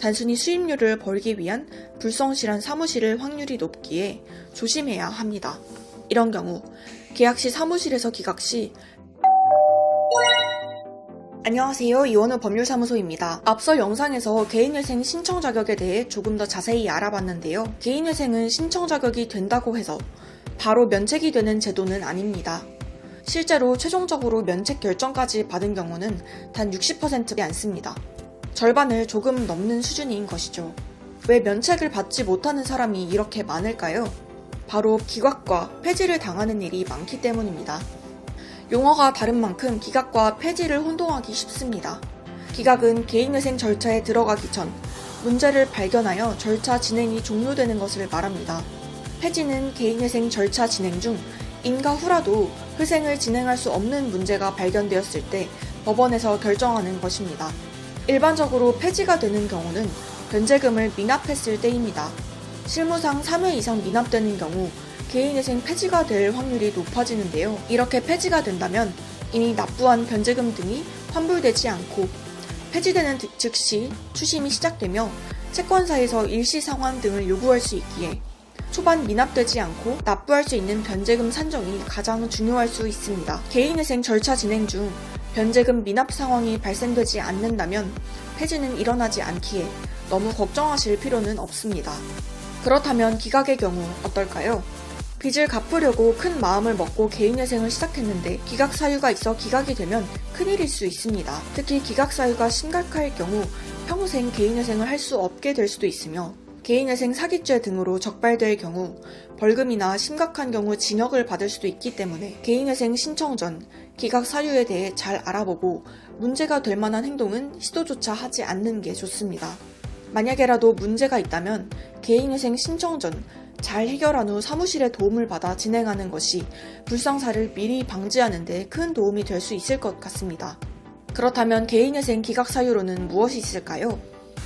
단순히 수입률을 벌기 위한 불성실한 사무실일 확률이 높기에 조심해야 합니다. 이런 경우 계약 시 사무실에서 기각 시 안녕하세요. 이원우 법률사무소입니다. 앞서 영상에서 개인회생 신청 자격에 대해 조금 더 자세히 알아봤는데요. 개인회생은 신청 자격이 된다고 해서 바로 면책이 되는 제도는 아닙니다. 실제로 최종적으로 면책 결정까지 받은 경우는 단 60%이 않습니다. 절반을 조금 넘는 수준인 것이죠. 왜 면책을 받지 못하는 사람이 이렇게 많을까요? 바로 기각과 폐지를 당하는 일이 많기 때문입니다. 용어가 다른 만큼 기각과 폐지를 혼동하기 쉽습니다. 기각은 개인회생 절차에 들어가기 전 문제를 발견하여 절차 진행이 종료되는 것을 말합니다. 폐지는 개인회생 절차 진행 중 인가 후라도 회생을 진행할 수 없는 문제가 발견되었을 때 법원에서 결정하는 것입니다. 일반적으로 폐지가 되는 경우는 변제금을 미납했을 때입니다. 실무상 3회 이상 미납되는 경우 개인회생 폐지가 될 확률이 높아지는데요. 이렇게 폐지가 된다면 이미 납부한 변제금 등이 환불되지 않고 폐지되는 즉시 추심이 시작되며 채권사에서 일시 상환 등을 요구할 수 있기에 초반 미납되지 않고 납부할 수 있는 변제금 산정이 가장 중요할 수 있습니다. 개인회생 절차 진행 중 변제금 미납 상황이 발생되지 않는다면 폐지는 일어나지 않기에 너무 걱정하실 필요는 없습니다. 그렇다면 기각의 경우 어떨까요? 빚을 갚으려고 큰 마음을 먹고 개인회생을 시작했는데 기각 사유가 있어 기각이 되면 큰일일 수 있습니다. 특히 기각 사유가 심각할 경우 평생 개인회생을 할 수 없게 될 수도 있으며 개인회생 사기죄 등으로 적발될 경우 벌금이나 심각한 경우 징역을 받을 수도 있기 때문에 개인회생 신청 전 기각 사유에 대해 잘 알아보고 문제가 될 만한 행동은 시도조차 하지 않는 게 좋습니다. 만약에라도 문제가 있다면 개인회생 신청 전 잘 해결한 후 사무실의 도움을 받아 진행하는 것이 불상사를 미리 방지하는 데 큰 도움이 될 수 있을 것 같습니다. 그렇다면 개인회생 기각 사유로는 무엇이 있을까요?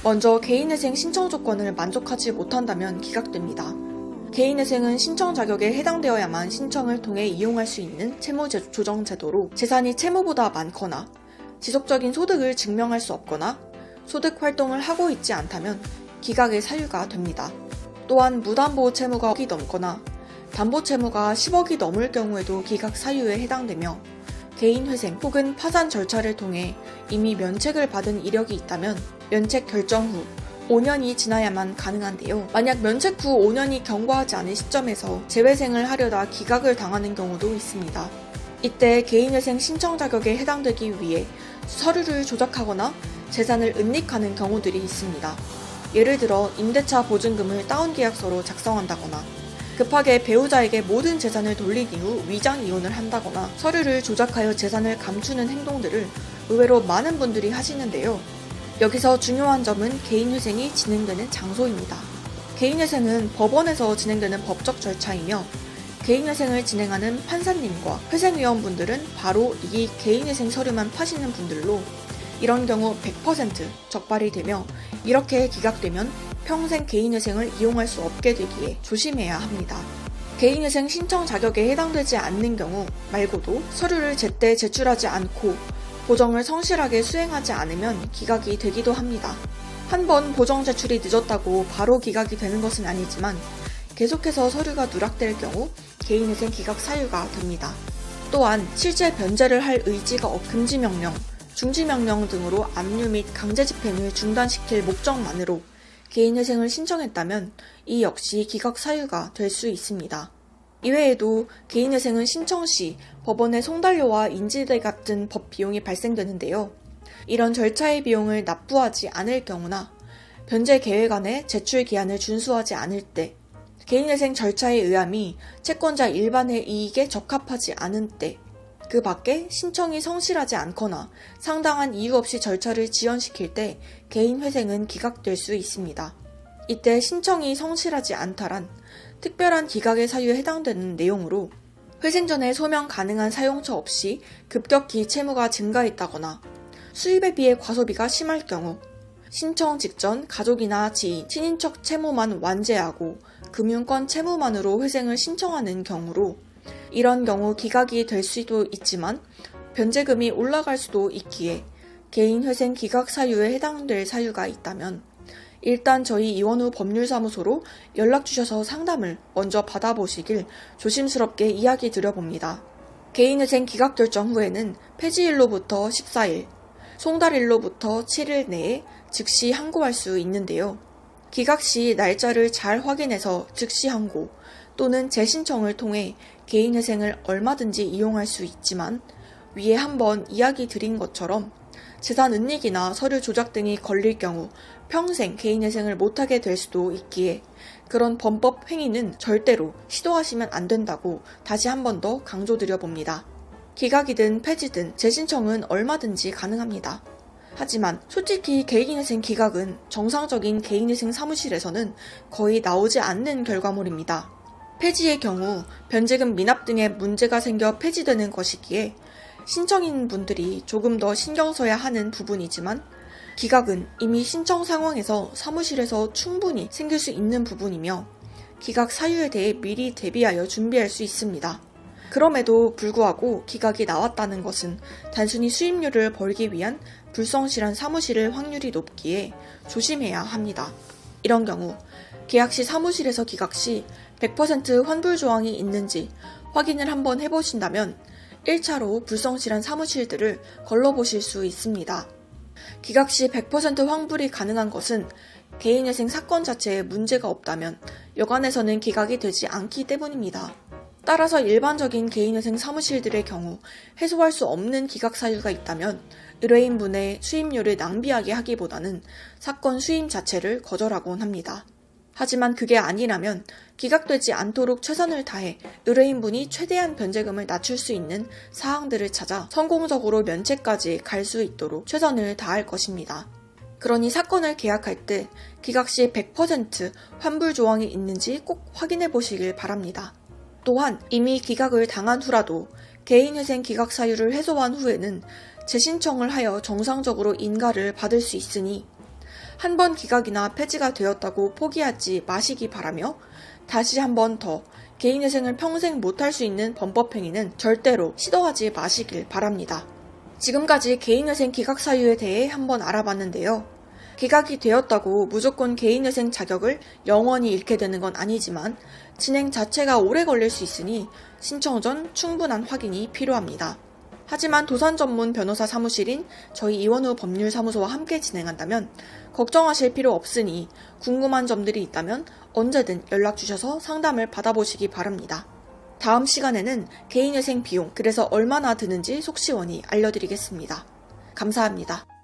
먼저 개인회생 신청 조건을 만족하지 못한다면 기각됩니다. 개인회생은 신청 자격에 해당되어야만 신청을 통해 이용할 수 있는 채무조정 제도로 재산이 채무보다 많거나 지속적인 소득을 증명할 수 없거나 소득 활동을 하고 있지 않다면 기각의 사유가 됩니다. 또한 무담보 채무가 5억이 넘거나 담보 채무가 10억이 넘을 경우에도 기각 사유에 해당되며 개인회생 혹은 파산 절차를 통해 이미 면책을 받은 이력이 있다면 면책 결정 후 5년이 지나야만 가능한데요. 만약 면책 후 5년이 경과하지 않은 시점에서 재회생을 하려다 기각을 당하는 경우도 있습니다. 이때 개인회생 신청 자격에 해당되기 위해 서류를 조작하거나 재산을 은닉하는 경우들이 있습니다. 예를 들어 임대차 보증금을 다운계약서로 작성한다거나 급하게 배우자에게 모든 재산을 돌린 이후 위장 이혼을 한다거나 서류를 조작하여 재산을 감추는 행동들을 의외로 많은 분들이 하시는데요. 여기서 중요한 점은 개인회생이 진행되는 장소입니다. 개인회생은 법원에서 진행되는 법적 절차이며 개인회생을 진행하는 판사님과 회생위원분들은 바로 이 개인회생 서류만 파시는 분들로 이런 경우 100% 적발이 되며 이렇게 기각되면 평생 개인회생을 이용할 수 없게 되기에 조심해야 합니다. 개인회생 신청 자격에 해당되지 않는 경우 말고도 서류를 제때 제출하지 않고 보정을 성실하게 수행하지 않으면 기각이 되기도 합니다. 한번 보정 제출이 늦었다고 바로 기각이 되는 것은 아니지만 계속해서 서류가 누락될 경우 개인회생 기각 사유가 됩니다. 또한 실제 변제를 할 의지가 금지명령, 중지명령 등으로 압류 및 강제 집행을 중단시킬 목적만으로 개인회생을 신청했다면 이 역시 기각 사유가 될 수 있습니다. 이외에도 개인회생은 신청 시 법원의 송달료와 인지대 같은 법 비용이 발생되는데요. 이런 절차의 비용을 납부하지 않을 경우나 변제 계획 안에 제출 기한을 준수하지 않을 때, 개인회생 절차의 의함이 채권자 일반의 이익에 적합하지 않은 때, 그 밖에 신청이 성실하지 않거나 상당한 이유 없이 절차를 지연시킬 때 개인회생은 기각될 수 있습니다. 이때 신청이 성실하지 않다란 특별한 기각의 사유에 해당되는 내용으로 회생 전에 소명 가능한 사용처 없이 급격히 채무가 증가했다거나 수입에 비해 과소비가 심할 경우 신청 직전 가족이나 지인, 친인척 채무만 완제하고 금융권 채무만으로 회생을 신청하는 경우로 이런 경우 기각이 될 수도 있지만 변제금이 올라갈 수도 있기에 개인회생 기각 사유에 해당될 사유가 있다면 일단 저희 이원우 법률사무소로 연락 주셔서 상담을 먼저 받아보시길 조심스럽게 이야기 드려봅니다. 개인회생 기각 결정 후에는 폐지일로부터 14일, 송달일로부터 7일 내에 즉시 항고할 수 있는데요. 기각 시 날짜를 잘 확인해서 즉시 항고 또는 재신청을 통해 개인회생을 얼마든지 이용할 수 있지만 위에 한번 이야기 드린 것처럼 재산 은닉이나 서류 조작 등이 걸릴 경우 평생 개인회생을 못하게 될 수도 있기에 그런 범법 행위는 절대로 시도하시면 안 된다고 다시 한 번 더 강조드려봅니다. 기각이든 폐지든 재신청은 얼마든지 가능합니다. 하지만 솔직히 개인회생 기각은 정상적인 개인회생 사무실에서는 거의 나오지 않는 결과물입니다. 폐지의 경우 변제금 미납 등의 문제가 생겨 폐지되는 것이기에 신청인 분들이 조금 더 신경 써야 하는 부분이지만 기각은 이미 신청 상황에서 사무실에서 충분히 생길 수 있는 부분이며 기각 사유에 대해 미리 대비하여 준비할 수 있습니다. 그럼에도 불구하고 기각이 나왔다는 것은 단순히 수임료를 벌기 위한 불성실한 사무실일 확률이 높기에 조심해야 합니다. 이런 경우 계약 시 사무실에서 기각 시 100% 환불 조항이 있는지 확인을 한번 해보신다면 1차로 불성실한 사무실들을 걸러보실 수 있습니다. 기각 시 100% 환불이 가능한 것은 개인회생 사건 자체에 문제가 없다면 여간에서는 기각이 되지 않기 때문입니다. 따라서 일반적인 개인회생 사무실들의 경우 해소할 수 없는 기각 사유가 있다면 의뢰인분의 수임료를 낭비하게 하기보다는 사건 수임 자체를 거절하곤 합니다. 하지만 그게 아니라면 기각되지 않도록 최선을 다해 의뢰인분이 최대한 변제금을 낮출 수 있는 사항들을 찾아 성공적으로 면책까지 갈 수 있도록 최선을 다할 것입니다. 그러니 사건을 계약할 때 기각 시 100% 환불 조항이 있는지 꼭 확인해 보시길 바랍니다. 또한 이미 기각을 당한 후라도 개인회생 기각 사유를 해소한 후에는 재신청을 하여 정상적으로 인가를 받을 수 있으니 한 번 기각이나 폐지가 되었다고 포기하지 마시기 바라며 다시 한 번 더 개인회생을 평생 못할 수 있는 범법행위는 절대로 시도하지 마시길 바랍니다. 지금까지 개인회생 기각 사유에 대해 한번 알아봤는데요. 기각이 되었다고 무조건 개인회생 자격을 영원히 잃게 되는 건 아니지만 진행 자체가 오래 걸릴 수 있으니 신청 전 충분한 확인이 필요합니다. 하지만 도산 전문 변호사 사무실인 저희 이원우 법률사무소와 함께 진행한다면 걱정하실 필요 없으니 궁금한 점들이 있다면 언제든 연락 주셔서 상담을 받아보시기 바랍니다. 다음 시간에는 개인회생 비용, 그래서 얼마나 드는지 속 시원히 알려드리겠습니다. 감사합니다.